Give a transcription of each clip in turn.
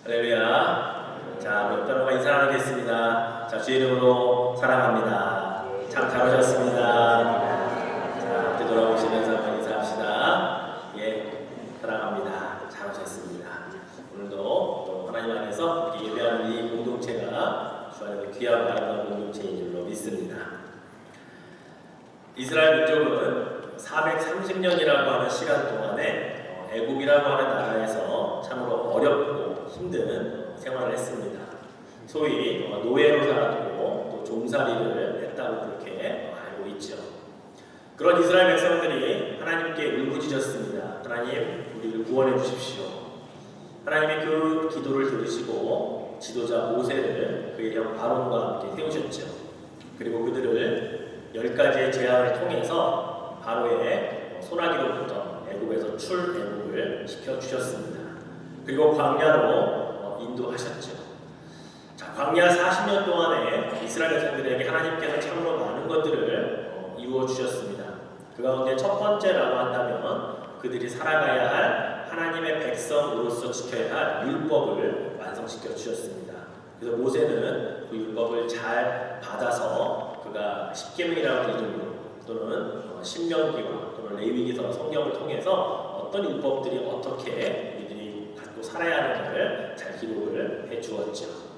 할렐루야. 자, 우리 옆에 인사 나누겠습니다. 자, 주의 이름으로 사랑합니다. 참 잘 오셨습니다. 자, 앞에 돌아오시면서 한번 인사합시다. 예, 사랑합니다. 잘 오셨습니다. 오늘도 또 하나님 안에서 예배하는 이 공동체가 주 안에서 귀하고 아름다운 공동체인 줄로 믿습니다. 이스라엘 민족은 430년이라고 하는 시간 동안에 애국이라고 하는 나라에서 참으로 어렵고 힘든 생활을 했습니다. 소위 노예로 살았고 또 종살이를 했다고 그렇게 알고 있죠. 그런 이스라엘 백성들이 하나님께 울부짖었습니다. 하나님, 우리를 구원해 주십시오. 하나님이 그 기도를 들으시고 지도자 모세를 그의 형 아론과 함께 세우셨죠. 그리고 그들을 10가지의 제안을 통해서 바로의 소나기로부터 애국에서 출애국을 시켜주셨습니다. 그리고 광야로 인도하셨죠. 자, 광야 40년 동안에 이스라엘 백성들에게 하나님께서 참으로 많은 것들을 이루어 주셨습니다. 그 가운데 첫 번째라고 한다면 그들이 살아가야 할 하나님의 백성으로서 지켜야 할 율법을 완성시켜 주셨습니다. 그래서 모세는 그 율법을 잘 받아서 그가 십계명이라는 이름으로 또는 신명기와 또는 레위기서 성경을 통해서 어떤 율법들이 어떻게 이들이 갖고 살아야 하는지를 잘 기록을 해 주었죠.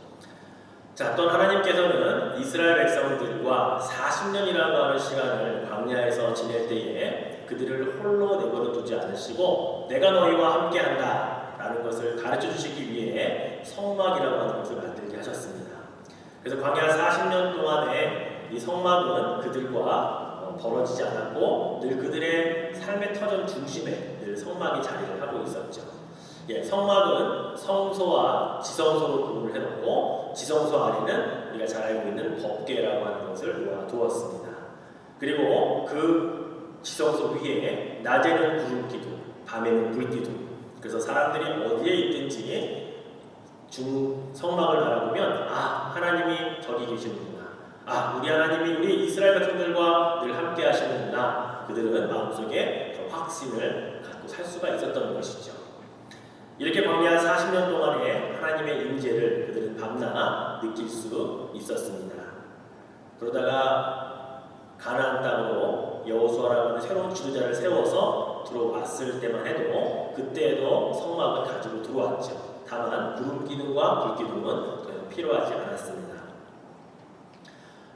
자, 또 하나님께서는 이스라엘 백성들과 40년이라고 하는 시간을 광야에서 지낼 때에 그들을 홀로 내버려 두지 않으시고 내가 너희와 함께한다 라는 것을 가르쳐 주시기 위해 성막이라고 하는 것을 만들게 하셨습니다. 그래서 광야 40년 동안에 이 성막은 그들과 벌어지지 않았고 늘 그들의 삶의 터전 중심에 늘 성막이 자리를 하고 있었죠. 예, 성막은 성소와 지성소로 구분을 해놓고 지성소 안에는 우리가 잘 알고 있는 법궤라고 하는 것을 놓아두었습니다. 그리고 그 지성소 위에 낮에는 구름기둥, 밤에는 불기둥. 그래서 사람들이 어디에 있든지 성막을 바라보면 하나님이 저기 계시는구나. 우리 하나님이 우리 이스라엘 백성들과 늘 함께 하시는구나. 그들은 마음속에 그 확신을 갖고 살 수가 있었던 것이죠. 이렇게 광야 40년 동안에 하나님의 임재를 그들은 밤낮 느낄 수 있었습니다. 그러다가 가나안 땅으로 여호수아라고 하는 새로운 지도자를 세워서 들어왔을 때만 해도 그때에도 성막을 가지고 들어왔죠. 다만 구름기둥과 불기둥은 더 이상 필요하지 않았습니다.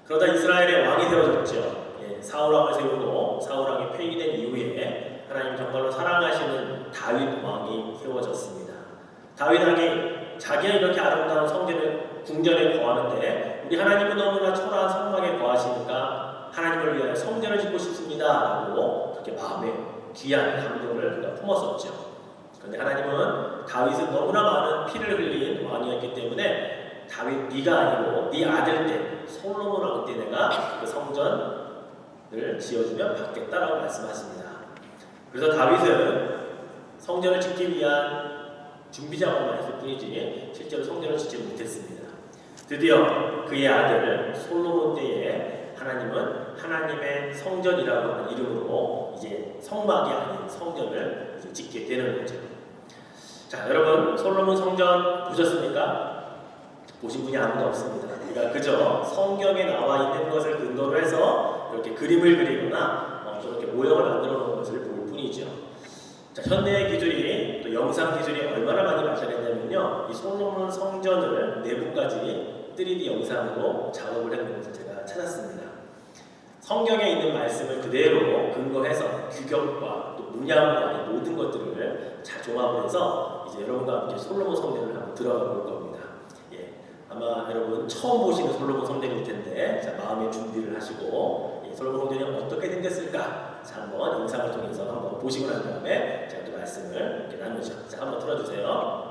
그러다 이스라엘의 왕이 세워졌죠. 사울왕을 세우고 사울왕이 폐위된 이후에 하나님 정말로 사랑하시는 다윗 왕이 세워졌습니다. 다윗 왕이 자기는 이렇게 아름다운 성전을 궁전에 거하는데 우리 하나님은 너무나 초라한 성막에 거하시니까 하나님을 위하여 성전을 짓고 싶습니다 라고 그렇게 마음에 귀한 감동을 그가 품었었죠. 그런데 하나님은 다윗은 너무나 많은 피를 흘린 왕이었기 때문에 다윗 네가 아니고 네 아들 때 솔로몬 왕 때 내가 그 성전을 지어주면 받겠다라고 말씀하십니다. 그래서 다윗은 성전을 짓기 위한 준비 작업만 했을 뿐이지 실제로 성전을 짓지 못했습니다. 드디어 그의 아들 솔로몬 때에 하나님은 하나님의 성전이라고 하는 이름으로 이제 성막이 아닌 성전을 이제 짓게 되는 거죠. 자, 여러분 솔로몬 성전 보셨습니까? 보신 분이 아무도 없습니다. 그러니까 그저 성경에 나와 있는 것을 근거로 해서 이렇게 그림을 그리거나 이렇게 모형을 만들어 놓은 것을 볼 뿐이죠. 자, 현대의 기술이 또 영상 기술이 얼마나 많이 발전했냐면요, 이 솔로몬 성전을 내부까지 3D 영상으로 작업을 해놓은 것을 제가 찾았습니다. 성경에 있는 말씀을 그대로 근거해서 규격과 또 문양과 모든 것들을 잘 종합을 해서 이제 여러분과 함께 솔로몬 성전을 한번 들어가 볼 겁니다. 아마 여러분 처음 보시는 솔로몬 성전일 텐데 자, 마음의 준비를 하시고 솔로몬 성전이 어떻게 생겼을까 자, 한번 영상을 통해서 한번 보시고 난 다음에 제가 또 말씀을 이렇게 나누죠. 자, 한번 틀어주세요.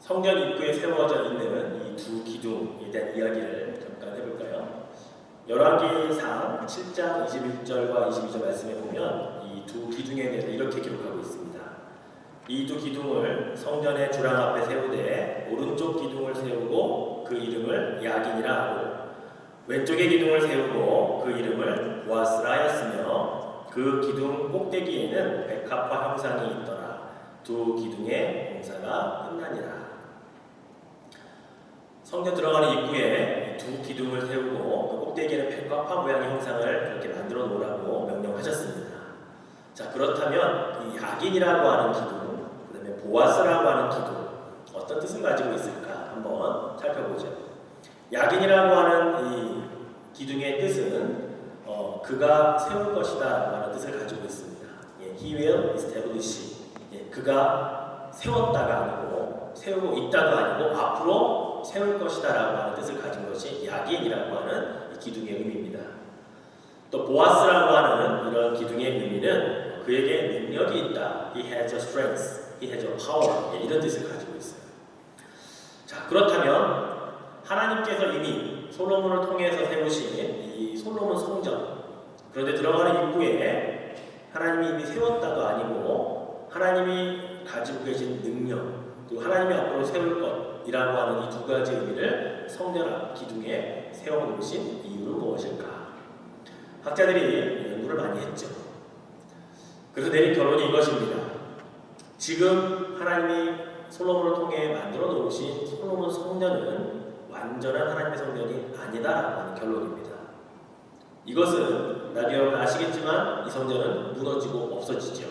성전 입구에 세워져 있는 이 두 기둥에 대한 이야기를 잠깐 해볼까요? 열왕기상 7장 21절과 22절 말씀에 보면 이 두 기둥에 대해서 이렇게 기록하고 있습니다. 이 두 기둥을 성전의 주랑 앞에 세우되 오른쪽 기둥을 세우고 그 이름을 야긴이라 하고 왼쪽의 기둥을 세우고 그 이름을 보아스라 하였으며 그 기둥 꼭대기에는 백합화 형상이 있더라. 두 기둥의 공사가 끝나니라. 성전 들어가는 입구에 두 기둥을 세우고 그 꼭대기에는 백합화 모양의 형상을 그렇게 만들어 놓으라고 명령하셨습니다. 자, 그렇다면 이 야긴이라고 하는 기둥, 그 다음에 보아스라고 하는 기둥, 어떤 뜻을 가지고 있을까 한번 살펴보죠. 야긴이라고 하는 이 기둥의 뜻은 그가 세울 것이다 라고 하는 뜻을 가지고 있습니다. He will establish. 그가 세웠다가 아니고 세우고 있다가 아니고 앞으로 세울 것이다 라고 하는 뜻을 가진 것이 야긴이라고 하는 이 기둥의 의미입니다. 또 보아스라고 하는 이런 기둥의 의미는 그에게 능력이 있다. He has a strength, he has a power. 이런 뜻을 가지고 있어요. 자, 그렇다면 하나님께서 이미 솔로몬을 통해서 세우신 이 솔로몬 성전, 그런데 들어가는 입구에 하나님이 이미 세웠다도 아니고 하나님이 가지고 계신 능력, 그리고 하나님이 앞으로 세울 것이라고 하는 이 두 가지 의미를 성전 앞 기둥에 세워놓으신 이유는 무엇일까? 학자들이 연구를 많이 했죠. 그래서 내린 결론이 이것입니다. 지금 하나님이 솔로몬을 통해 만들어 놓으신 솔로몬 성전은 완전한 하나님의 성전이 아니다라고 하는 결론입니다. 이것은 나도 여러분 아시겠지만 이 성전은 무너지고 없어지죠.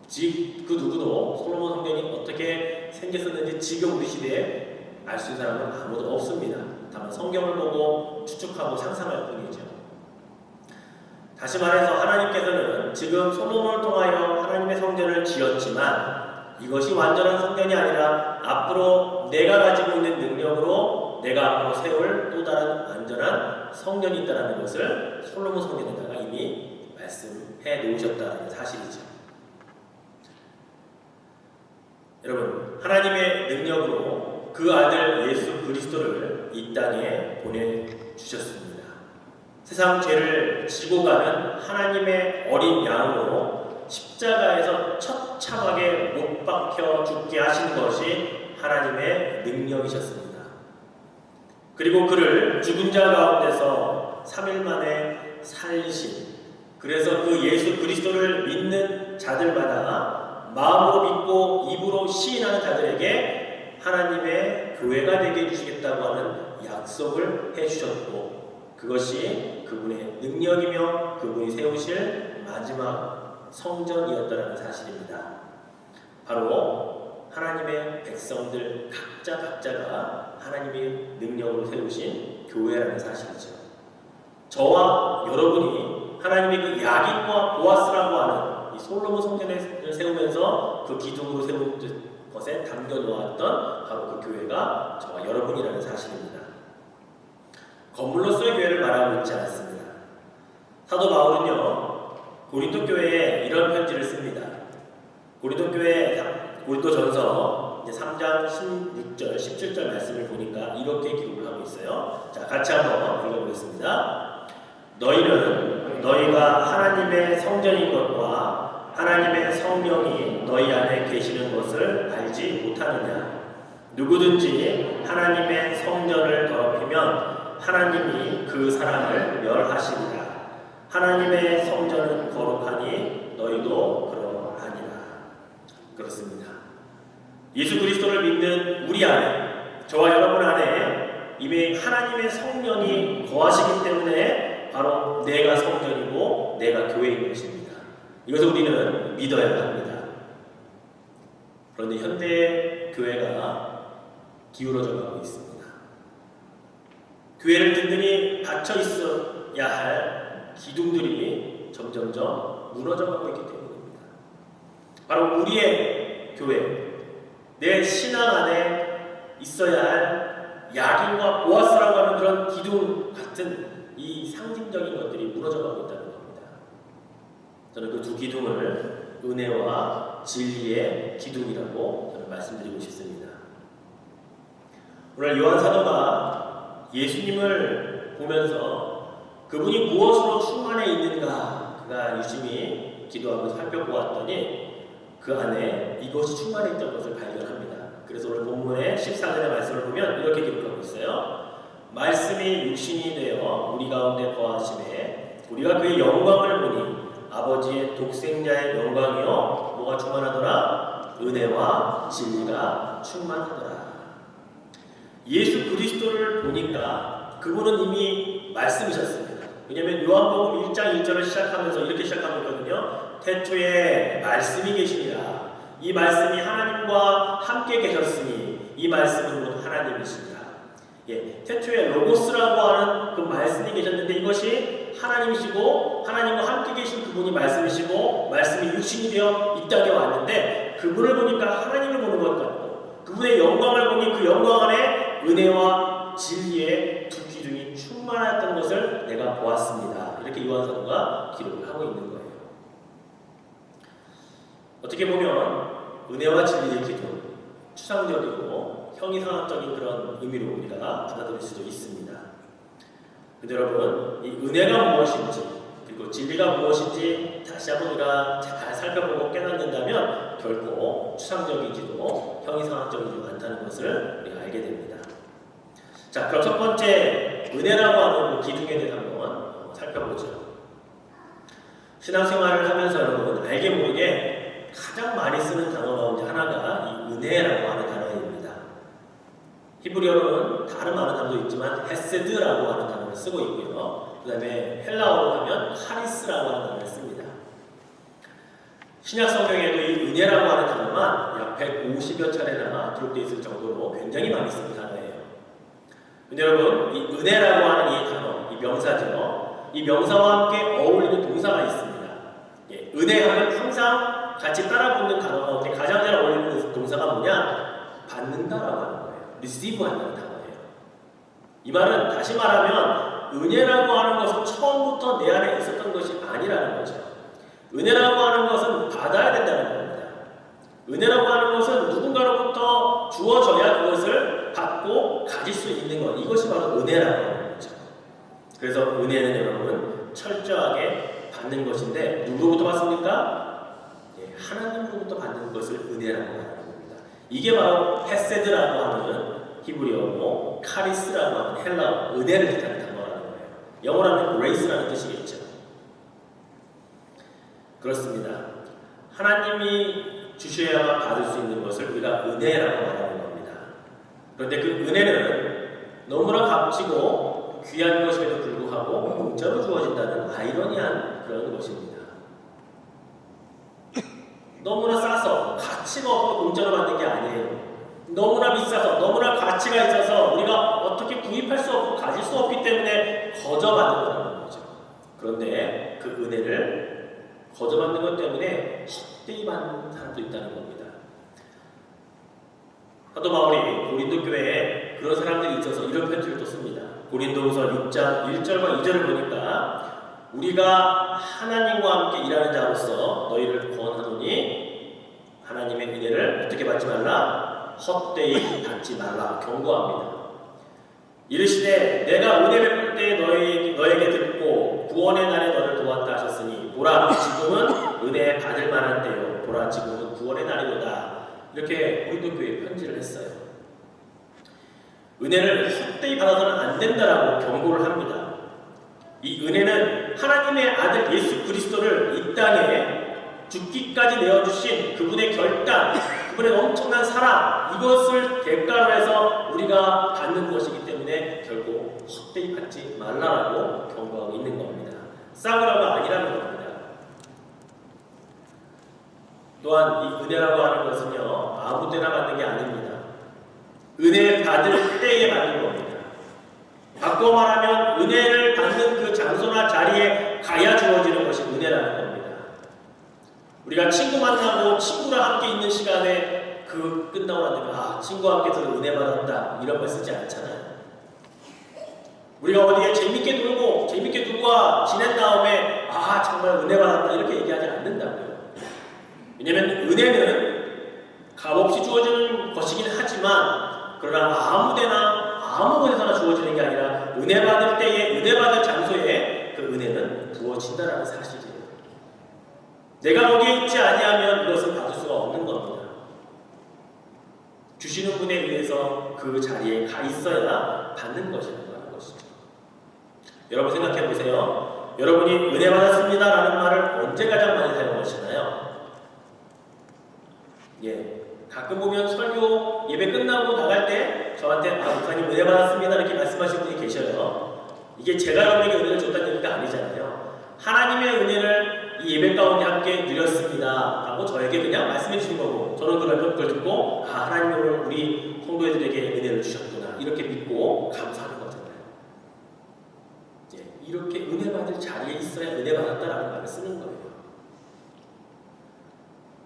즉 그 누구도 솔로몬 성전이 어떻게 생겼었는지 지금 우리 시대에 알 수 있는 사람은 아무도 없습니다. 다만 성경을 보고 추측하고 상상할 뿐이죠. 다시 말해서 하나님께서는 지금 솔로몬을 통하여 하나님의 성전을 지었지만 이것이 완전한 성전이 아니라 앞으로 내가 가지고 있는 능력으로 내가 앞으로 세울 또 다른 완전한 성전이 있다는 것을 솔로몬 성전에다가 이미 말씀해 놓으셨다는 사실이죠. 여러분, 하나님의 능력으로 그 아들 예수 그리스도를 이 땅에 보내주셨습니다. 세상 죄를 지고 가는 하나님의 어린 양으로 십자가에서 처참하게 못 박혀 죽게 하신 것이 하나님의 능력이셨습니다. 그리고 그를 죽은 자 가운데서 3일 만에 살리신, 그래서 그 예수 그리스도를 믿는 자들마다 마음으로 믿고 입으로 시인하는 자들에게 하나님의 교회가 되게 해주시겠다고 하는 약속을 해주셨고 그것이 그분의 능력이며 그분이 세우실 마지막 성전이었다는 사실입니다. 바로 하나님의 백성들 각자가 하나님의 능력으로 세우신 교회라는 사실이죠. 저와 여러분이 하나님의 그 야긴과 보아스라고 하는 이 솔로몬 성전을 세우면서 그 기둥으로 세운 것에 담겨놓았던 바로 그 교회가 저와 여러분이라는 사실입니다. 건물로서의 교회를 말하고 있지 않습니다. 사도 바울은요 고린도 교회에 이런 편지를 씁니다. 고린도전서 3장 16절 17절 말씀을 보니까 이렇게 기록을 하고 있어요. 자, 같이 한번 읽어보겠습니다. 너희는 너희가 하나님의 성전인 것과 하나님의 성령이 너희 안에 계시는 것을 알지 못하느냐? 누구든지 하나님의 성전을 더럽히면 하나님이 그 사람을 멸하시리라. 하나님의 성전은 거룩하니 너희도 그러하니라. 그렇습니다. 예수 그리스도를 믿는 우리 안에, 저와 여러분 안에 이미 하나님의 성령이 거하시기 때문에 바로 내가 성전이고 내가 교회인 것입니다. 이것을 우리는 믿어야 합니다. 그런데 현대 교회가 기울어져 가고 있습니다. 교회를 든든히 받쳐 있어야 할 기둥들이 점점점 무너져 가고 있기 때문입니다. 바로 우리의 교회, 내 신앙 안에 있어야 할 야긴과 보아스라고 하는 그런 기둥 같은 이 상징적인 것들이 무너져가고 있다는 겁니다. 저는 그 두 기둥을 은혜와 진리의 기둥이라고 저는 말씀드리고 싶습니다. 오늘 요한 사도가 예수님을 보면서 그분이 무엇으로 충만해 있는가 그가 유심히 기도하고 살펴보았더니 그 안에 이것이 충만해 있던 것을 발견합니다. 그래서 오늘 본문의 14절의 말씀을 보면 이렇게 기록하고 있어요. 말씀이 육신이 되어 우리 가운데 거하심에 우리가 그의 영광을 보니 아버지의 독생자의 영광이요 뭐가 충만하더라? 은혜와 진리가 충만하더라. 예수 그리스도를 보니까 그분은 이미 말씀이셨습니다. 왜냐하면 요한복음 1장 1절을 시작하면서 이렇게 시작하고 있거든요. 태초에 말씀이 계시니라. 이 말씀이 하나님과 함께 계셨으니 이 말씀은 곧 하나님이시니라. 태초에 로고스라고 하는 그 말씀이 계셨는데 이것이 하나님이시고 하나님과 함께 계신 그분이 말씀이시고 말씀이 육신이 되어 이 땅에 왔는데 그분을 보니까 하나님을 보는 것 같고 그분의 영광을 보니 그 영광 안에 은혜와 진리의 두 기둥이 충만했던 것을 내가 보았습니다. 이렇게 요한사도가 기록을 하고 있는 거예요. 어떻게 보면 은혜와 진리의 기둥, 추상적이고 형이상학적인 그런 의미로 우리가 받아들일 수도 있습니다. 근데 여러분, 이 은혜가 무엇인지 그리고 진리가 무엇인지 다시 한번 우리가 잘 살펴보고 깨닫는다면 결코 추상적이지도 형이상학적이지도 않다는 것을 우리가 알게 됩니다. 자, 그럼 첫 번째 은혜라고 하는 그 기둥에 대해서 한번 살펴보죠. 신앙생활을 하면서 여러분 알게 모르게 가장 많이 쓰는 단어 가운데 하나가 이 은혜라고 하는 단어입니다. 히브리어로는 다른 많은 단어도 있지만 헤세드라고 하는 단어를 쓰고 있고요. 그 다음에 헬라어로 하면 카리스라고 하는 단어를 씁니다. 신약 성경에도 이 은혜라고 하는 단어만 약 150여 차례나 기록되어 있을 정도로 굉장히 많이 쓰는 단어예요. 근데 여러분, 이 은혜라고 하는 이 단어, 이 명사죠. 이 명사와 함께 어울리는 동사가 있습니다. 은혜하면 항상 같이 따라 붙는 단어 가운데 가장 잘 어울리는 동사가 뭐냐? 받는다라고 하는 거예요. receive 한다는 단어예요. 이 말은 다시 말하면 은혜라고 하는 것은 처음부터 내 안에 있었던 것이 아니라는 거죠. 은혜라고 하는 것은 받아야 된다는 겁니다. 은혜라고 하는 것은 누군가로부터 주어져야 그것을 받고 가질 수 있는 것. 이것이 바로 은혜라고 하는 거죠. 그래서 은혜는 여러분 철저하게 받는 것인데 누구로부터 받습니까? 하나님으로부터 받는 것을 은혜라고 하는 겁니다. 이게 바로 헤세드라고 하는 히브리어고 카리스라고 하는 헬라어 은혜를 뜻하는 단어라는 거예요. 영어로는 grace라는 뜻이겠죠. 그렇습니다. 하나님이 주셔야만 받을 수 있는 것을 우리가 은혜라고 말하는 겁니다. 그런데 그 은혜는 너무나 값지고 귀한 것임에도 불구하고 공짜로 주어진다는 아이러니한 그런 것입니다. 너무나 싸서 가치가 없고 공짜로 받는 게 아니에요. 너무나 비싸서 너무나 가치가 있어서 우리가 어떻게 구입할 수 없고 가질 수 없기 때문에 거저받는 거라는 거죠. 그런데 그 은혜를 거저받는 것 때문에 헛되이 받는 사람도 있다는 겁니다. 사도 바울이 고린도 교회에 그런 사람들이 있어서 이런 편지를 또 씁니다. 고린도후서 6장 1절과 2절을 보니까 우리가 하나님과 함께 일하는 자로서 너희를 권하노니 하나님의 은혜를 어떻게 받지 말라? 헛되이 받지 말라 경고합니다. 이르시되 내가 은혜 베풀 때 너에게 듣고 구원의 날에 너를 도왔다 하셨으니 보라 지금은 은혜 받을 만한 때요 보라 지금은 구원의 날이로다. 이렇게 고린도 교회에 편지를 했어요. 은혜를 헛되이 받아서는 안 된다라고 경고를 합니다. 이 은혜는 하나님의 아들 예수 그리스도를 이 땅에 죽기까지 내어주신 그분의 결단, 그분의 엄청난 사랑, 이것을 대가로 해서 우리가 받는 것이기 때문에 결국 헛되이 받지 말라라고 경고하고 있는 겁니다. 싸구려가 아니라는 겁니다. 또한 이 은혜라고 하는 것은요, 아무 때나 받는 게 아닙니다. 은혜 받을 때에 받는 겁니다. 바꿔 말하면 은혜를 받는 그 장소나 자리에 가야 주어지는 것이 은혜라는 겁니다. 우리가 친구 만나고 친구랑 함께 있는 시간에 그 끝나고 나면 친구와 함께 은혜 받았다 이런 걸 쓰지 않잖아요. 우리가 어디에 재밌게 놀고 재밌게 누구와 지낸 다음에 정말 은혜 받았다 이렇게 얘기하지 않는다고요. 왜냐하면 은혜는 값없이 주어지는 것이긴 하지만 그러나 아무데나 아무 곳에서나 주어지는 게 아니라 은혜 받을 때에 은혜 받을 장소에 그 은혜는 부어진다라는 사실이에요. 내가 거기에 있지 아니하면 그것을 받을 수가 없는 겁니다. 주시는 분에 의해서 그 자리에 가 있어야 받는 것이라는 것이죠. 여러분 생각해 보세요. 여러분이 은혜 받았습니다라는 말을 언제 가장 많이 사용하시나요? 예, 가끔 보면 설교 예배 끝나고 나갈 때 저한테 목사님 은혜 받았습니다 이렇게 말씀하시는 분이 계셔요. 이게 제가 여러분에게 은혜를 줬다는 얘기가 아니잖아요. 하나님의 은혜를 이 예배 가운데 함께 누렸습니다 라고 저에게 그냥 말씀해 주신 거고, 저는 그걸 듣고 하나님이 오늘 우리 성도들에게 은혜를 주셨구나 이렇게 믿고 감사하는 거잖아요. 예, 이렇게 은혜 받을 자리에 있어야 은혜 받았다라는 말을 쓰는 거예요.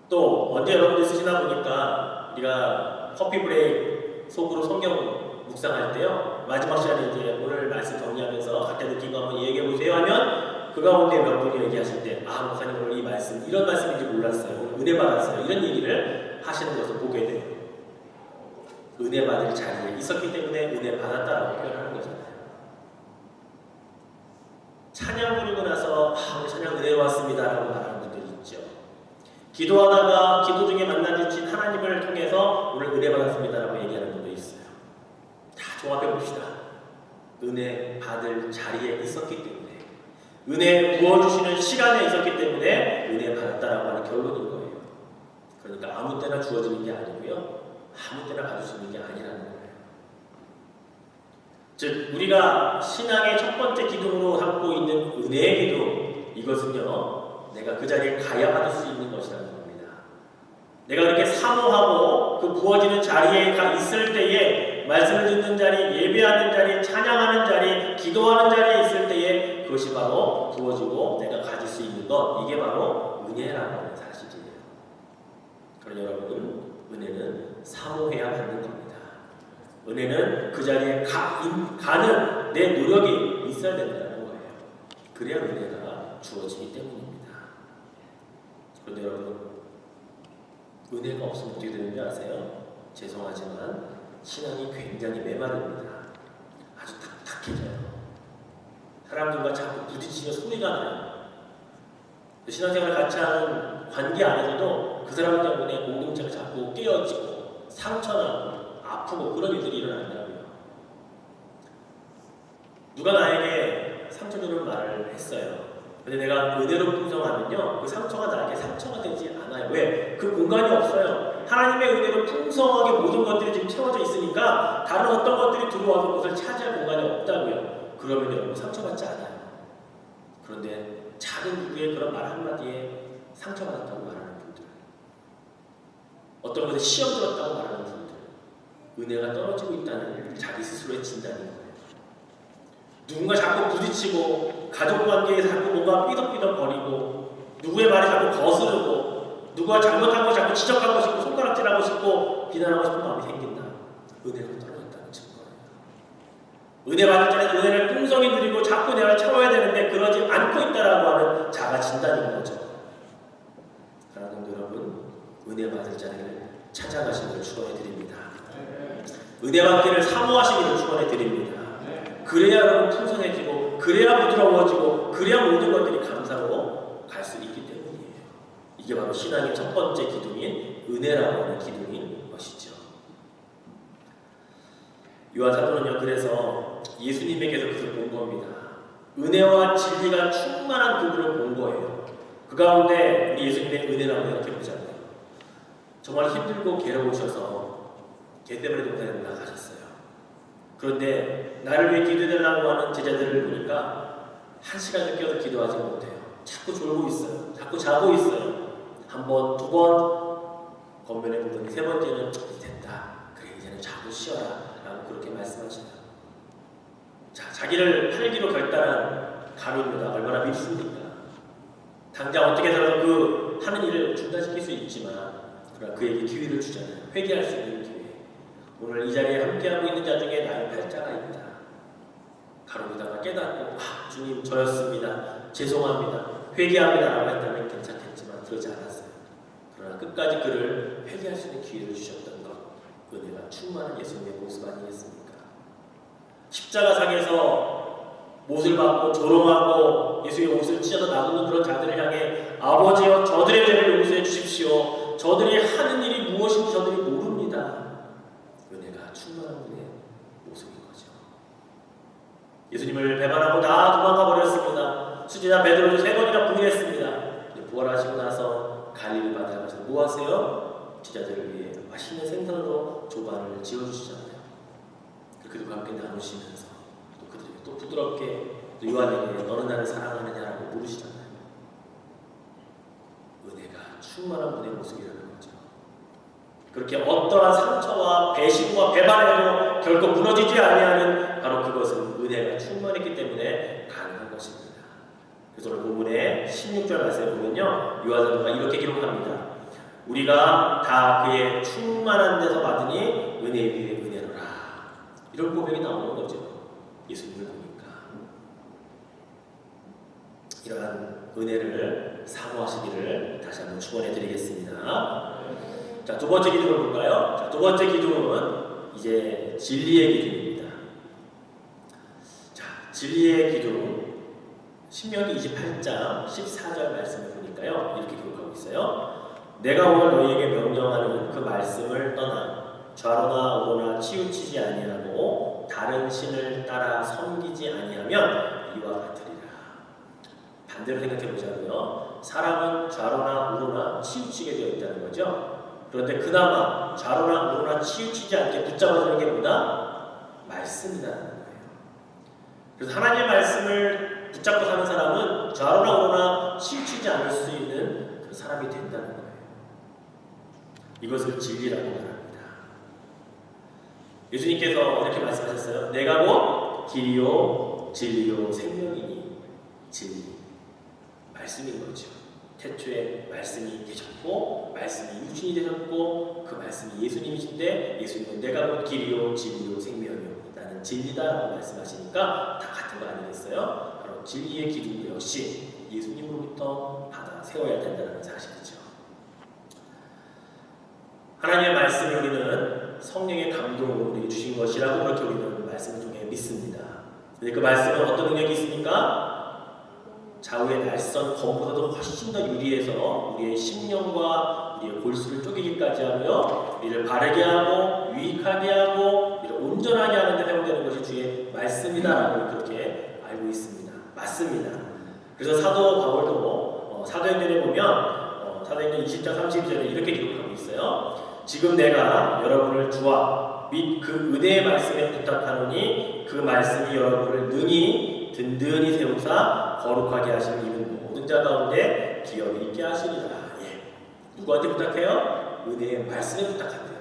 또 언제 여러분들 쓰시나 보니까 우리가 커피 브레이크 속으로 성경 묵상할 때요, 마지막 시간에 이제 오늘 말씀 정리하면서 각자 느낀 거 한번 얘기해 보세요 하면 그 가운데 몇 분이 얘기하실 때 목사님 오늘 이 말씀 이런 말씀인지 몰랐어요, 오늘 은혜 받았어요 이런 얘기를 하시는 것을 보게 돼요. 은혜 받을 자리에 있었기 때문에 은혜 받았다라고 표현하는 거잖아요. 찬양 부르고 나서 오늘 찬양 은혜로웠습니다 라고 말하는 분들이 있죠. 기도하다가 기도 중에 만나주신 하나님을 통해서 오늘 은혜 받았습니다 라고 얘기하는 분도 있어요. 다 종합해 봅시다. 은혜 받을 자리에 있었기 때문에, 은혜 부어주시는 시간에 있었기 때문에 은혜 받았다라고 하는 결론인 거예요. 그러니까 아무 때나 주어지는 게 아니고요, 아무 때나 받을 수 있는 게 아니라는 거예요. 즉 우리가 신앙의 첫 번째 기둥으로 삼고 있는 은혜의 기둥, 이것은요 내가 그 자리에 가야 받을 수 있는 것이라는 겁니다. 내가 그렇게 사모하고 그 부어지는 자리에 가 있을 때에, 말씀을 듣는 자리, 예배하는 자리, 찬양하는 자리, 기도하는 자리에 있을 때에 그것이 바로 부어지고 내가 가질 수 있는 것, 이게 바로 은혜라고 하는 사실이에요. 그러나 여러분, 은혜는 사모해야 받는 겁니다. 은혜는 그 자리에 가는 내 노력이 있어야 된다는 거예요. 그래야 은혜가 주어지기 때문입니다. 그런데 여러분, 은혜가 없으면 어떻게 되는지 아세요? 죄송하지만 신앙이 굉장히 메마릅니다. 아주 탁탁해져요. 사람들과 자꾸 부딪히며 소리가 나요. 신앙생활을 같이 하는 관계 안에서도 그 사람 때문에 공동체가 자꾸 깨어지고 상처나고 아프고 그런 일들이 일어난다고요. 누가 나에게 상처 주는 말을 했어요. 근데 내가 은혜로 풍성하면요, 그 상처가 나에게 상처가 되지 않아요. 왜? 그 공간이 없어요. 하나님의 은혜로 풍성하게 모든 것들이 지금 채워져 있으니까 다른 어떤 것들이 들어와서 그것을 차지할 공간이 없다고요. 그러면 여러분 상처받지 않아요. 그런데 작은 누구의 그런 말 한마디에 상처받았다고 말하는 분들, 어떤 것에 시험 들었다고 말하는 분들, 은혜가 떨어지고 있다는 자기 스스로의 진단인 거예요. 누군가 자꾸 부딪히고 가족 관계에 자꾸 뭔가 삐덕삐덕 거리고 누구의 말이 자꾸 거스르고 누가 잘못한 거 자꾸 지적하고 싶고 손가락질하고 싶고 비난하고 싶은 마음이 생긴다. 은혜가 떨어졌다는 증거예요. 은혜 받을 자는 은혜를 풍성히 누리고 자꾸 내가 채워야 되는데 그러지 않고 있다라고 하는 자가 진단인 거죠. 사랑하는 여러분, 은혜 받을 자를 찾아가시기를 축원해 드립니다. 은혜 받기를 사모하시기를 축원해 드립니다. 그래야 여러분 풍성해지고, 그래야 부드러워지고, 그래야 모든 것들이 감사로 갈 수 있기 때문이에요. 이게 바로 신앙의 첫 번째 기둥인 은혜라고 하는 기둥인 것이죠. 요한 사도는요, 그래서 예수님에게서 그것을 본 겁니다. 은혜와 진리가 충만한 그분을 본 거예요. 그 가운데 우리 예수님의 은혜라고 생각해보잖아요. 정말 힘들고 괴로우셔서 겟세마네 동산에 나가셨어요. 그런데 나를 위해 기도해달라고 하는 제자들을 보니까 1시간 늦게도 기도하지 못해요. 자꾸 졸고 있어요. 자꾸 자고 있어요. 한 번, 두 번 건면해 보더니 세 번째는 됐다. 그래, 이제는 자고 쉬어라 라고 그렇게 말씀하시네요. 자, 자기를 팔기로 결단한 가룟유다 얼마나 믿습니까? 당장 어떻게 해서라도 그 하는 일을 중단시킬 수 있지만, 그러나 그에게 기회를 주잖아요. 회개할 수 있는 기회. 오늘 이 자리에 함께하고 있는 자 중에 나의 팔자가 있다. 가룟유다가 깨닫고 주님 저였습니다. 죄송합니다. 회개합니다 라고 했다면 괜찮겠지만 그러지 않았어요. 그러나 끝까지 그를 회개할 수 있는 기회를 주셨던 것, 은혜가 충만한 예수님의 모습 아니겠습니까? 십자가상에서 못을 받고 조롱하고 예수의 옷을 찢어서 나누는 그런 자들을 향해 아버지여 저들의 죄를 용서해 주십시오. 저들이 하는 일이 무엇인지 저들이 모릅니다. 은혜가 충만한 분의 모습인 거죠. 예수님을 배반하고 다 도망가 버렸습니다. 수제자 베드로도 3번이나 부인했습니다. 부활하시고 나서 갈릴리 바다에 가서 뭐 하세요? 제자들을 위해 맛있는 생선으로 조반을 지어주시잖아요. 그들과 함께 나누시면서 또 그들에게 또 부드럽게 또 요한에게 너는 나를 사랑하느냐라고 물으시잖아요. 은혜가 충만한 분의 모습이라는 거죠. 그렇게 어떠한 상처와 배신과 배반에도 결코 무너지지 아니하는 바로 그것은 은혜가 충만했기 때문에 가능한 것입니다. 그래서 오늘 본문의 16절 말씀에 보면요, 요한사도가 이렇게 기록합니다. 우리가 다 그의 충만한 데서 받으니 은혜 위에 은혜로라. 이런 고백이 나오는 거죠. 예수님을 보니까 이러한 은혜를 사모하시기를 다시 한번 축원해 드리겠습니다. 자, 두 번째 기둥을 볼까요? 자, 두 번째 기둥은 이제 진리의 기둥입니다. 자, 진리의 기둥 신명기 28장 14절 말씀을 보니까요, 이렇게 기록하고 있어요. 내가 오늘 너희에게 명령하는 그 말씀을 떠나 좌로나 우로나 치우치지 아니하고 다른 신을 따라 섬기지 아니하면 이와 같으리라. 반대로 생각해 보자고요. 사람은 좌로나 우로나 치우치게 되어 있다는 거죠. 그런데 그나마 좌로나 우로나 치우치지 않게 붙잡아주는 게 뭐다? 말씀이라는 거예요. 그래서 하나님의 말씀을 붙잡고 사는 사람은 좌로나 우로나 치우치지 않을 수 있는 그 사람이 된다는 거예요. 이것을 진리라고 말합니다. 예수님께서 이렇게 말씀하셨어요. 내가 곧 길이요 진리요 생명이니. 진리, 말씀인 거죠. 태초에 말씀이 계셨고 말씀이 육신이 되셨고 그 말씀이 예수님이신데 예수님은 내가 곧 길이요 진리요 생명이요 나는 진리다라고 말씀하시니까 다 같은 거 아니겠어요? 바로 진리의 기둥도 역시 예수님으로부터 받아 세워야 된다는 사실이죠. 하나님의 말씀을 우리는 성령의 감동으로 우리에게 주신 것이라고 그렇게 우리는 말씀을 통해 믿습니다. 근데 그 말씀은 어떤 능력이 있습니까? 좌우의 날선 검보다도 훨씬 더 유리해서 우리의 심령과 우리의 골수를 쪼개기까지 하며 우리를 바르게 하고 유익하게 하고 우리를 온전하게 하는 데 사용되는 것이 주의 말씀이다라고 그렇게 알고 있습니다. 맞습니다. 그래서 사도 바울도 사도행전에 보면 사도행전 20장 32절에 이렇게 기록하고 있어요. 지금 내가 여러분을 주와 및 그 은혜의 말씀에 부탁하노니 그 말씀이 여러분을 능히 든든히 세우사 거룩하게 하시는 이는 모든 자 가운데 기업이 있게 하시리라. 예. 누구한테 부탁해요? 은혜의 말씀에 부탁한대요.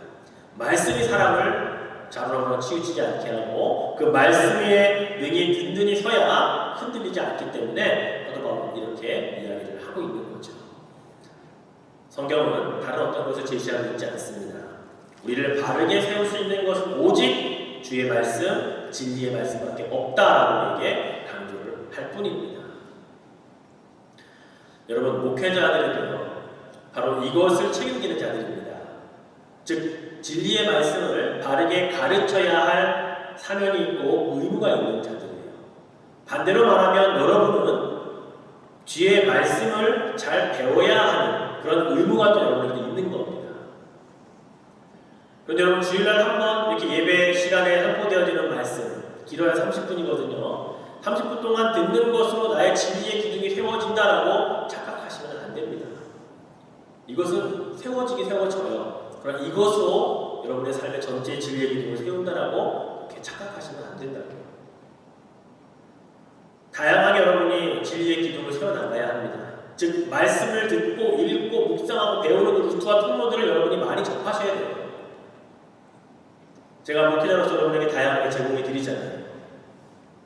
말씀이 사람을 좌로나 치우치지 않게 하고 그 말씀 위에 능히 든든히 서야 흔들리지 않기 때문에 사도 바울은 이렇게 이야기를 하고 있는 거죠. 성경은 다른 어떤 것을 제시하고 있지 않습니다. 우리를 바르게 세울 수 있는 것은 오직 주의 말씀, 진리의 말씀밖에 없다라고 우리에게 강조를 할 뿐입니다. 여러분, 목회자들은요, 바로 이것을 책임지는 자들입니다. 즉, 진리의 말씀을 바르게 가르쳐야 할 사명이 있고 의무가 있는 자들이에요. 반대로 말하면 여러분은 주의 말씀을 잘 배워야 하는 그런 의무가 또 여러분에게 있는 겁니다. 그런데 여러분, 주일날 한번 이렇게 예배 시간에 선포되어지는 말씀, 길어야 30분이거든요. 30분 동안 듣는 것으로 나의 진리의 기둥이 세워진다라고 착각하시면 안 됩니다. 이것은 세워지게 세워져요. 그러나 이것으로 여러분의 삶의 전체 진리의 기둥을 세운다라고 그렇게 착각하시면 안 된다고요. 다양하게 여러분이 진리의 기둥을 세워나가야 합니다. 즉, 말씀을 듣고 읽고 묵상하고 배우는 그 루트와 통로들을 여러분이 많이 접하셔야 돼요. 제가 목회자로서 여러분에게 다양하게 제공해 드리잖아요.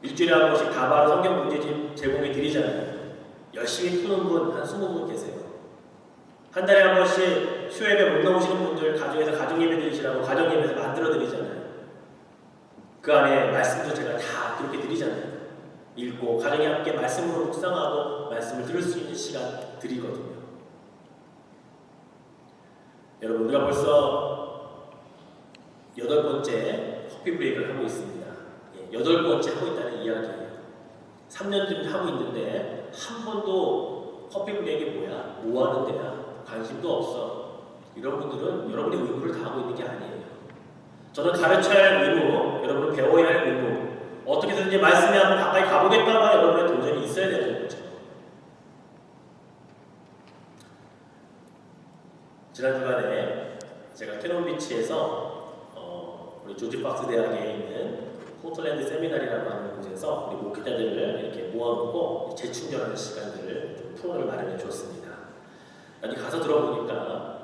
일주일에 한 번씩 다바로 성경 문제집 제공해 드리잖아요. 열심히 푸는 분 한 20분 계세요. 한 달에 한 번씩 수요예배 못 나오시는 분들 가정에서 가정예배 드리시라고 가정예배에서 만들어 드리잖아요. 그 안에 말씀도 제가 다 그렇게 드리잖아요. 읽고 가정에 함께 말씀으로 묵상하고 말씀을 들을 수 있는 시간 드리거든요. 여러분, 우리가 벌써 8번째 커피 브레이크를 하고 있습니다. 8번째 하고 있다는 이야기예요. 3년쯤 하고 있는데 한 번도 커피 브레이크가 뭐야? 뭐 하는 데야? 관심도 없어. 이런 분들은 여러분의 의무를 다하고 있는 게 아니에요. 저는 가르쳐야 할 의무, 여러분은 배워야 할 의무, 어떻게든지 말씀에 한번 가까이 가보겠다가 여러분의 도전이 있어야 되는 거죠. 지난 주간에 제가 캐논비치에서 우리 조지 박스 대학에 있는 포틀랜드 세미나리라고 하는 곳에서 우리 목회자들을 이렇게 모아놓고 재충전하는 시간들을 프로를 마련해 줬습니다. 아니 가서 들어보니까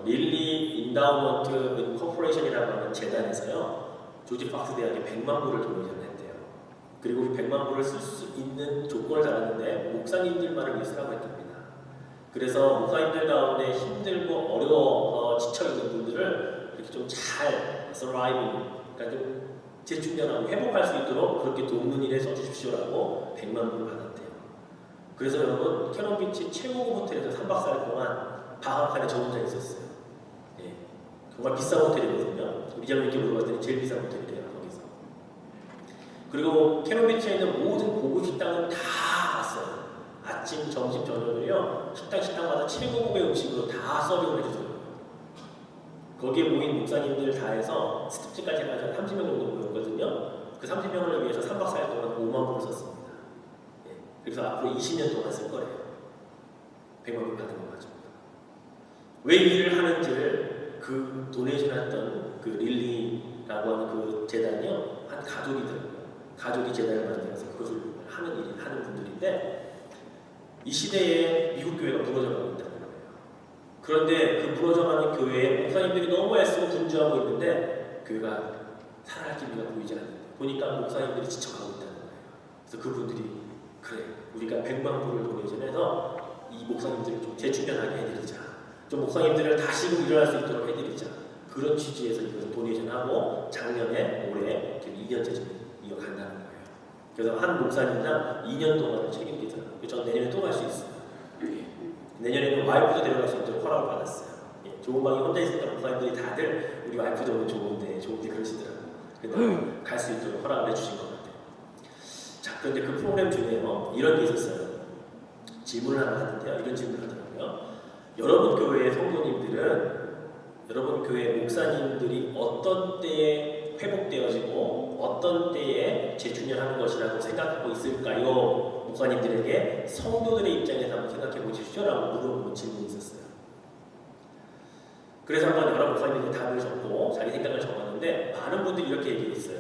릴리 인다우먼트 코퍼레이션이라고 하는 재단에서요 조지 박스 대학에 100만 불을 도네이션했대요. 그리고 이 100만 불을 쓸 수 있는 조건을 달았는데 목사님들만을 위해 쓰라고 했답니다. 그래서 목사님들 가운데 힘들고 어려워 지쳐있는 분들을 이렇게 좀 잘 surviving, 그러니까 좀 재충전하고 회복할 수 있도록 그렇게 돕는 일에 써주십시오라고 100만 불을 받았대요. 그래서 여러분 캐논비치 최고급 호텔에서 3박 4일 동안 방학간에 저 혼자 있었어요. 예, 정말 비싼 호텔이거든요. 우리 장님께 물어봤더니 제일 비싼 호텔이래요 거기서. 그리고 캐논비치에 있는 모든 고급 식당은 다 갔어요. 아침, 점심, 저녁을요 식당마다 최고급의 음식으로 다 서빙을 해주더라고요. 거기에 모인 목사님들 다 해서 스텝들까지 해서 30명 정도 모였거든요. 그 30명을 위해서 3박 4일 동안 5만 불을 썼습니다. 예, 그래서 앞으로 20년 동안 쓸 거예요. 100만 불 받은 거 가지고. 왜 이 일을 하는지를 그 도네이션 했던 그 릴리라고 하는 그 재단이요 한 가족이더라고요. 가족이 재단을 만들어서 그것을 하는 분들인데 이 시대에 미국 교회가 무너져가고 있다는 거예요. 그런데 그 무너져가는 교회에 목사님들이 너무 애쓰고 분주하고 있는데 교회가 살아날 기미가 보이지 않는데 보니까 목사님들이 지쳐가고 있다는 거예요. 그래서 그분들이 그래 우리가 100만 불을 도네이션해서 이 목사님들을 좀 재충전하게 해드리자. 좀 목사님들을 다시 일어날 수 있도록 해드리자. 그런 취지에서 이것을 도네이션하고 작년에 올해 2년째 좀 이어간다는 거예요. 그래서 한 목사님당 2년 동안을 책임지더라고요. 전 내년에 또 갈 수 있어요. 내년에는 와이프도 데려갈 수 있도록 허락을 받았어요. 좋은 방에 혼자 있으니까 목사님들이 다들 우리 와이프도 오면 좋은데 그러시더라고요. 그래서 갈 수 있도록 허락을 해주신 것 같아요. 자, 그런데 그 프로그램 중에요 이런 게 있었어요. 질문을 하나 하는데요. 이런 질문을 하더라고요. 여러분 교회의 성도님들은 여러분 교회 목사님들이 어떤 때에 회복되어지고 어떤 때에 재충전하는 것이라고 생각하고 있을까요? 목사님들에게 성도들의 입장에서 한번 생각해 보십시오라고 물어보는 질문이 있었어요. 그래서 한번 여러 목사님들이 답을 적고 자기 생각을 적었는데 많은 분들이 이렇게 얘기했어요.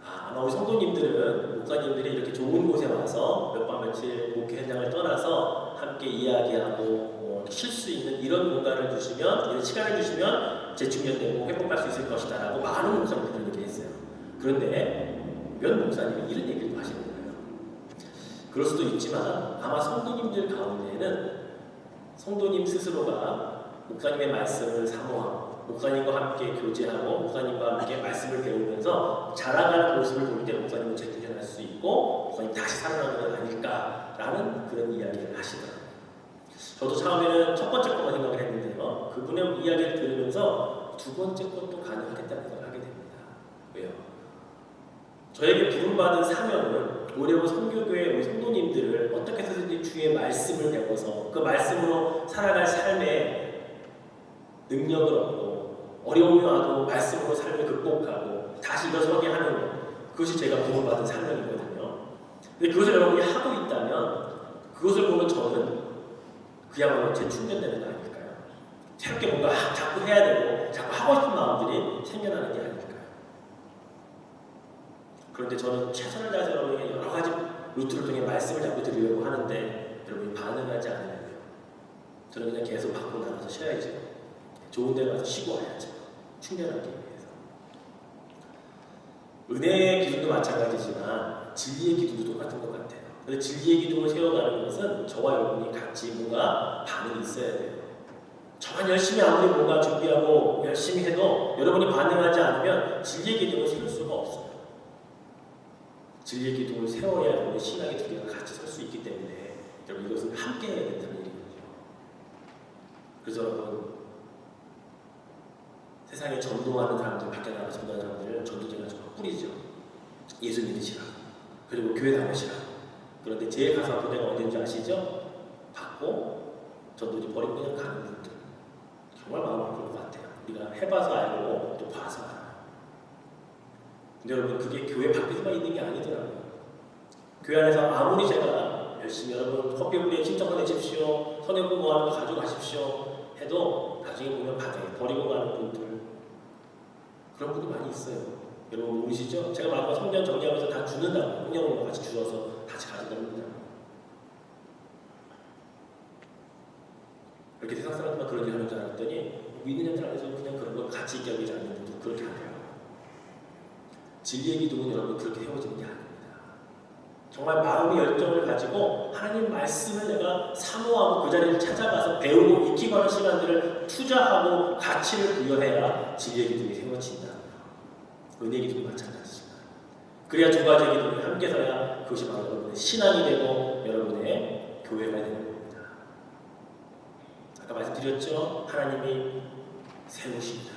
아마 우리 성도님들은 목사님들이 이렇게 좋은 곳에 와서 몇 밤 며칠 목회 현장을 떠나서 함께 이야기하고 쉴 수 있는 이런 공간을 주시면 이런 시간을 주시면 재충전되고 회복할 수 있을 것이다 라고 많은 목사님들이 이렇게 했어요. 그런데 몇 목사님이 이런 얘기를 하시는 거예요. 그럴 수도 있지만 아마 성도님들 가운데에는 성도님 스스로가 목사님의 말씀을 사모하고 목사님과 함께 교제하고 목사님과 함께 말씀을 배우면서 자라가는 모습을 볼 때 목사님은 재충전할 수 있고 목사님 다시 살아나는 건 아닐까라는 그런 이야기를 하시더라고요. 저도 처음에는 첫 번째 것만 생각을 했는데요. 그분의 이야기를 들으면서 두 번째 것도 가능하겠다는 생각을 하게 됩니다. 왜요? 저에게 부름받은 사명은 오래오 선교교회 우리 성도님들을 어떻게 해서든지 주의 말씀을 배워서 그 말씀으로 살아갈 삶의 능력을 얻고 어려움이 와도 말씀으로 삶을 극복하고 다시 일어서게 하는 것, 그것이 제가 부름받은 사명이거든요. 근데 그것을 여러분이 하고 있다면 그것을 보면 저는 그야말로 재충전되는 거 아닐까요? 새롭게 뭔가 자꾸 해야 되고 자꾸 하고 싶은 마음들이 생겨나는 게 아닐까요? 그런데 저는 최선을 다해서 여러분에게 여러 가지 루트를 통해 말씀을 자꾸 드리려고 하는데 여러분이 반응하지 않으면요. 저는 그냥 계속 밖으로 나가서 쉬어야죠. 좋은 데 가서 쉬고 와야죠. 충전하기 위해서. 은혜의 기둥도 마찬가지지만 진리의 기둥도 똑같은 것 같아요. 그래서 진리의 기둥을 세워가는 것은 저와 여러분이 같이 뭔가 반응이 있어야 돼요. 저만 열심히 아무리 뭔가 준비하고 열심히 해도 여러분이 반응하지 않으면 진리의 기둥을 세울 수가 없어요. 진리의 기둥을 세워야 여러분의 신앙의 두 개가 같이 설 수 있기 때문에 여러분 이것은 함께 해야 된다는 얘기거든요. 그래서 여러분 세상에 전도하는 사람들, 밖에 나가 전도하는 사람들을 전도제가 좀 뿌리죠. 예수 믿으시라고, 그리고 교회 다니시라고. 그런데 제일 가슴 아픈 데가 어딘지 아시죠? 받고 전도지 버리고 그냥 가는 분들, 정말 마음 아플 것 같아요. 우리가 해봐서 알고 또 봐서 알아요. 근데 여러분, 그게 교회 밖에서만 있는 게 아니더라고요. 교회 안에서 아무리 제가 열심히 여러분 커피부리에 신청 보내십시오, 선행 공부하는 거 가져가십시오 해도 나중에 보면 바닥에 버리고 가는 분들, 그런 분이 많이 있어요. 여러분 모르시죠? 제가 마지막 성경 정리하면서 다 주는다고, 성경으로 같이 주어서 같이 가져갑니다. 이렇게 세상 사람들만 그런 일 하는 줄 알았더니 믿는 자들 안에서 그냥 그런 걸 같이 있게 하지 않는 분들 그렇게 하더라고요. 진리의 기둥은 여러분 그렇게 세워지는 게 아닙니다. 정말 마음의 열정을 가지고 하나님 말씀을 내가 사모하고 그 자리를 찾아가서 배우고 익히고 하는 시간들을 투자하고 가치를 부여해야 진리의 기둥이 세워진다. 은혜의 기둥이 마찬가지입니다. 그래야 두 가지의 기둥이 함께 서야 그것이 바로 여러분의 신앙이 되고 여러분의 교회가 되는 겁니다. 아까 말씀드렸죠? 하나님이 세우십니다.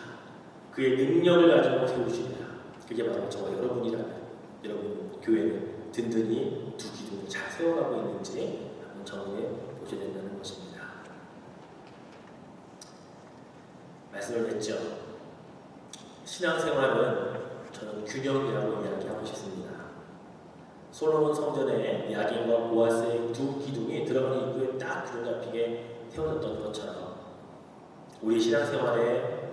그의 능력을 가지고 세우십니다. 그게 바로 저와 여러분이라면 여러분 교회는 든든히 두 기둥을 잘 세워가고 있는지 한번 점검해 보셔야 된다는 것입니다. 말씀을 했죠. 신앙생활은 저는 균형이라고 이야기하고 싶습니다. 솔로몬 성전에 야긴과 보아스의 두 기둥이 들어가는 입구에 딱 균형 잡히게 세워졌던 것처럼 우리 신앙생활의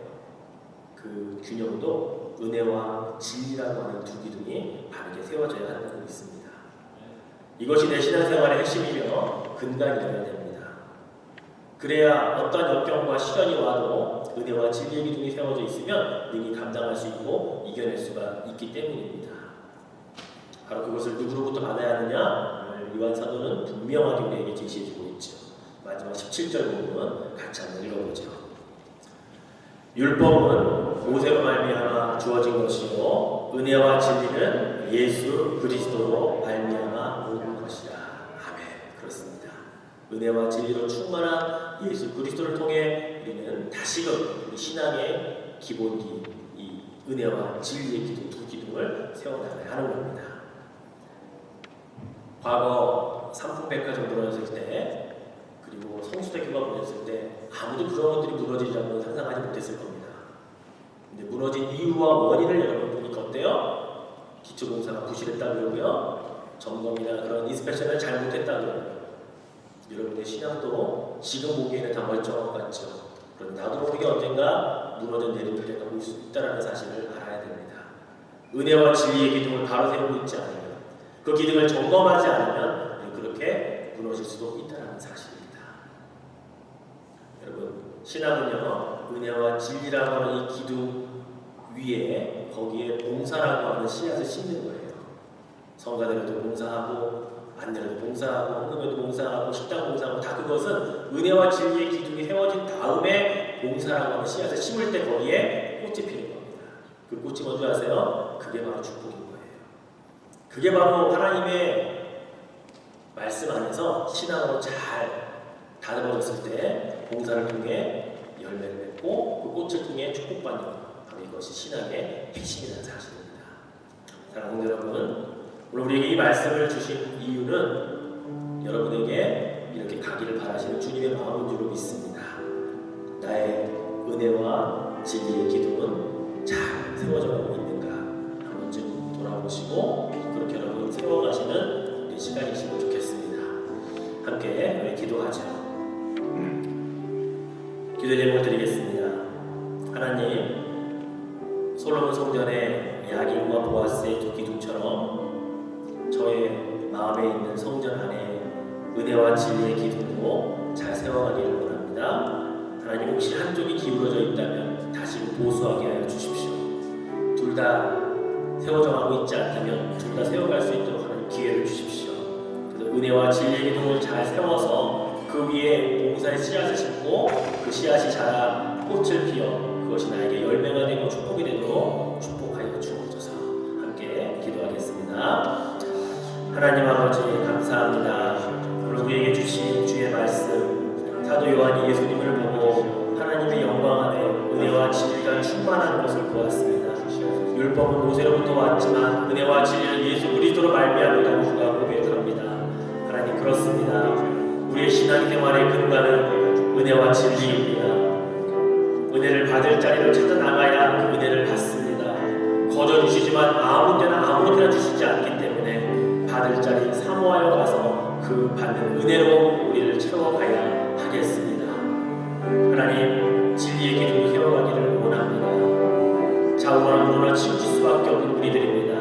그 균형도 은혜와 진리라고 하는 두 기둥이 바르게 세워져야 한다고 믿습니다. 이것이 내 신앙생활의 핵심이며 근간이어야 됩니다. 그래야 어떤 역경과 시련이 와도 은혜와 진리의 기둥이 세워져 있으면 능히 감당할 수 있고 이겨낼 수가 있기 때문입니다. 바로 그것을 누구로부터 받아야 하느냐? 요한 사도는 분명하게 우리에게 제시해주고 있죠. 마지막 17절 부분 같이 한번 읽어보죠. 율법은 모세로 말미암아 주어진 것이요 은혜와 진리는 예수 그리스도로 말미암아 온 것이라. 아멘. 그렇습니다. 은혜와 진리로 충만한 예수 그리스도를 통해 우리는 다시금 우리 신앙의 기본기, 이 은혜와 진리의 기둥, 두 기둥을 세워나가야 하는 겁니다. 과거 삼풍백화점 무너졌을 때, 그리고 성수대교가 무너졌을 때 아무도 그런 것들이 무너지리라고 상상하지 못했을 겁니다. 근데 무너진 이유와 원인을 여러분 보니까 어때요? 기초공사가 부실했다 그러고요, 점검이나 그런 인스펙션을 잘못했다 그러고요. 여러분의 신앙도 지금 보기에는 다 멀쩡한 것 같죠. 그런데 나도 모르게 언젠가 무너져 내리는 때가 올 수 있다는 사실을 알아야 됩니다. 은혜와 진리의 기둥을 바로 세우고 있지 않으면, 그 기둥을 점검하지 않으면 그렇게 무너질 수도 있다는 사실입니다. 여러분, 신앙은요, 은혜와 진리라고 하는 이 기둥 위에 거기에 봉사라고 하는 씨앗을 심는 거예요. 성가대로도 봉사하고, 안내로도 봉사하고, 헌금에도 봉사하고, 식당 봉사하고, 다 그것은 은혜와 진리의 기둥이 세워진 다음에 봉사라고 하는 씨앗을 심을 때 거기에 꽃이 피는 겁니다. 그 꽃이 뭔지 아세요? 그게 바로 축복인 거예요. 그게 바로 하나님의 말씀 안에서 신앙으로 잘 다듬어졌을 때 봉사를 통해 열매를 맺고 그 꽃을 통해 축복받는 것, 바로 이것이 신앙의 핵심이라는 사실입니다. 사랑하는 여러분, 오늘 우리에게 이 말씀을 주신 이유는 여러분에게 이렇게 가기를 바라시는 주님의 마음인 줄 믿습니다. 나의 은혜와 진리의 기둥은 잘 세워져가고 있는가 한 번쯤 돌아보시고 그렇게 여러분 세워가시는 우리 시간이시면 좋겠습니다. 함께 우리 기도하죠. 기도 제목을 드리겠습니다. 하나님, 솔로몬 성전의 야긴과 보아스의 두 기둥처럼 저의 마음에 있는 성전 안에 은혜와 진리의 기둥으로 잘 세워가기를 원합니다. 하나님, 혹시 한쪽이 기울어져 있다면 다시 보수하게 하여 주십시오. 둘 다 세워져 가고 있지 않다면 둘 다 세워갈 수 있도록 하는 기회를 주십시오. 그래서 은혜와 진리의 기둥을 잘 세워서 그 위에 봉사의 씨앗을 심고 그 씨앗이 자라 꽃을 피워 그것이 나에게 열매가 되고 축복이 되도록 축복하여 주옵소서. 함께 기도하겠습니다. 하나님 아버지, 감사합니다. 오늘 우리에게 주신 주의 말씀, 사도 요한이 예수님을 보고 하나님의 영광 안에 은혜와 은혜와 진리가 충만한 것을 보았습니다. 율법은 모세로부터 왔지만 은혜와 진리는 예수 그리스도로 말미암았다고 주가 고백합니다. 하나님 그렇습니다. 우리의 신앙생활의 근간은 은혜와 진리입니다. 은혜를 받을 자리를 찾아 나가야 그 은혜를 받습니다. 거저 주시지만 아무 때나 아무렇게나 주시지 않기 때문에 받을 자리 사모하여 가서 그 받는 은혜로 우리를 채워가야 하겠습니다. 하나님 진리의 기둥을 세워가기를 원합니다. 좌우나 우로나 치우칠 수밖에 없는 우리들입니다.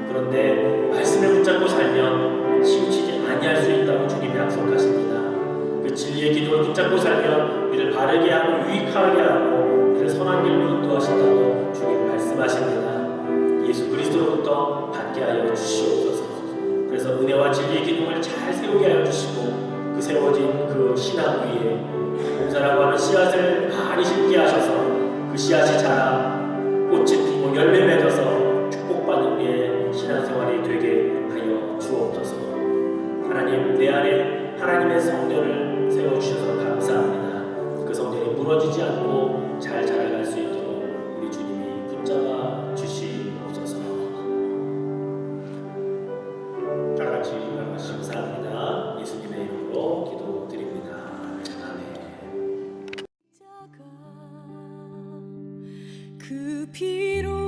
그런데 말씀을 붙잡고 살면 치우치지 아니할 수 있다고 주님이 약속하십니다. 그 진리의 기둥을 붙잡고 살면 우리를 바르게 하고 유익하게 하고 우리를 선한 길로 인도하신다고 주님 말씀하십니다. 예수 그리스도로부터 받게 하여 주시옵소서. 그래서 은혜와 진리의 기둥을 잘 세우게 하여 주시고 그 세워진 그 신앙 위에 봉사라고 하는 씨앗을 많이 심게 하셔서 그 씨앗이 자라 꽃이 피고 열매 맺어서 축복받는 우리의 신앙생활이 되게 하여 주옵소서. 하나님 내 안에 하나님의 성전을 세워주셔서 감사합니다. 그 성전이 무너지지 않고 잘 자라갈 수 있도록 우리 주님이 붙잡아 주시옵소서. 다 같이 감사합니다. 예수님의 이름으로 기도드립니다. 아멘. 그 피로